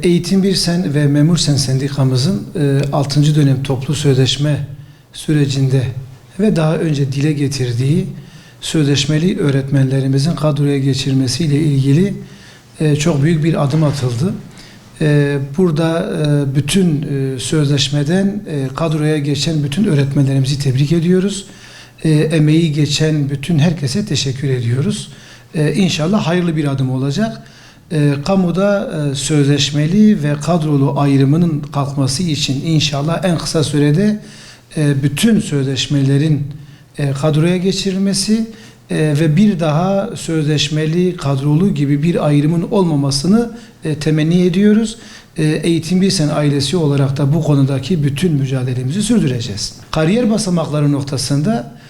Eğitim Bir Sen ve Memur Sen sendikamızın 6. dönem toplu sözleşme sürecinde ve daha önce dile getirdiği sözleşmeli öğretmenlerimizin kadroya geçirmesiyle ilgili çok büyük bir adım atıldı. Burada bütün sözleşmeden kadroya geçen bütün öğretmenlerimizi tebrik ediyoruz. Emeği geçen bütün herkese teşekkür ediyoruz. İnşallah hayırlı bir adım olacak. Kamuda sözleşmeli ve kadrolu ayrımının kalkması için inşallah en kısa sürede bütün sözleşmelerin kadroya geçirilmesi ve bir daha sözleşmeli, kadrolu gibi bir ayrımın olmamasını temenni ediyoruz. Eğitim Bir Sen ailesi olarak da bu konudaki bütün mücadelemizi sürdüreceğiz. Kariyer basamakları noktasında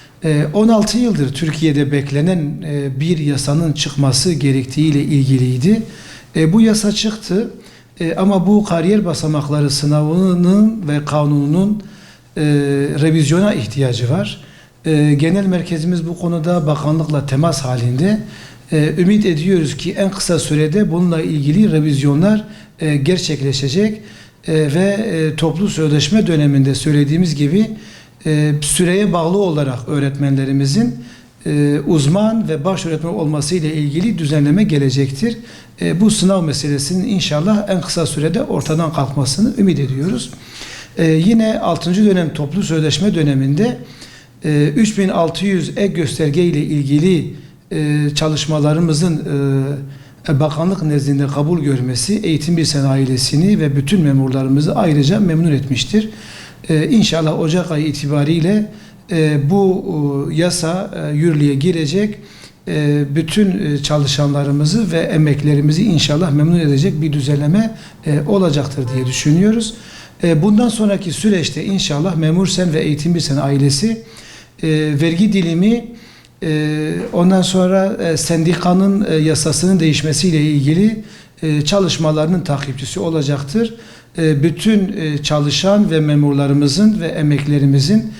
16 yıldır Türkiye'de beklenen bir yasanın çıkması gerektiğiyle ilgiliydi. Bu yasa çıktı ama bu kariyer basamakları sınavının ve kanununun revizyona ihtiyacı var. Genel merkezimiz bu konuda bakanlıkla temas halinde. Ümit ediyoruz ki en kısa sürede bununla ilgili revizyonlar gerçekleşecek ve toplu sözleşme döneminde söylediğimiz gibi süreye bağlı olarak öğretmenlerimizin uzman ve baş öğretmen olması ile ilgili düzenleme gelecektir. Bu sınav meselesinin inşallah en kısa sürede ortadan kalkmasını ümit ediyoruz. Yine 6. dönem toplu sözleşme döneminde 3600 ek gösterge ile ilgili çalışmalarımızın bakanlık nezdinde kabul görmesi Eğitim Bir Sen ailesini ve bütün memurlarımızı ayrıca memnun etmiştir. İnşallah Ocak ayı itibariyle bu yasa yürürlüğe girecek. Bütün çalışanlarımızı ve emeklerimizi inşallah memnun edecek bir düzenleme olacaktır diye düşünüyoruz. Bundan sonraki süreçte inşallah Memur Sen ve Eğitim Bir Sen ailesi vergi dilimi, ondan sonra sendikanın yasasının değişmesiyle ilgili çalışmalarının takipçisi olacaktır. Bütün çalışan ve memurlarımızın ve emeklerimizin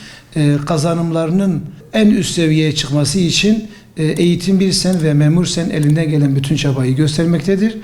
kazanımlarının en üst seviyeye çıkması için Eğitim Bir Sen ve Memur Sen elinden gelen bütün çabayı göstermektedir.